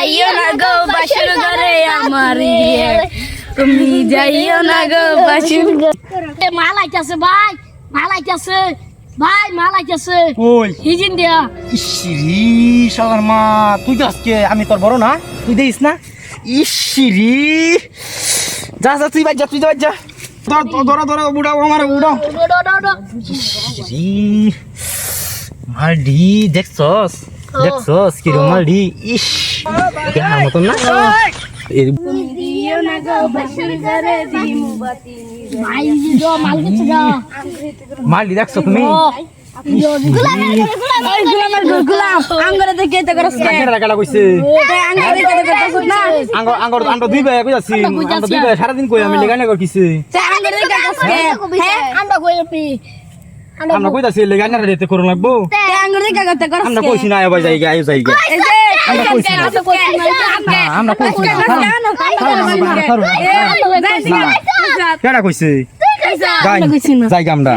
যাইও না গো বাসুর ঘরে আমার তুমি যাইও না গো বাসুর ঘরে মাল আইতাছে ভাই মাল আইতাছে ভাই মাল আইতাছে ওই হিজিন দিয়া ইসরি শালার মা তুই তো আজকে আমি তোর বড় না তুই দেইস না ইসরি যা যা তুই বাজ যা তুই বাজ যা ধরো ধরো উড়াও আমার উড়াও ইসরি মালডি দেখছস দেখছস কি মালডি ইস দেখার মতন না এই দিও না গো বাসুর ঘরে দিমবাতি ভাই দিও মাল দিছে গো মালডি দেখছো তুমি গুলাম আঙ্গরে দেখে তো করছ কাটা কইছে আঙ্গরে দেখে তো করছ না আঙ্গর দুই ভাই কইতাছি আঙ্গর দুই ভাই সারা দিন কই আমি লেগানে কইছে আঙ্গরে দেখে করছ হ্যাঁ আমরা কইপি আমরা কইতাছি লেগানে রেতে করন লাগবো আঙ্গরে দেখে করতে করছ আমরা কইছি না আয় যাইগা আয় যাইগা আমরা কইছি না আমরা কইছি না কেডা কইছে যাই যাইগা আমরা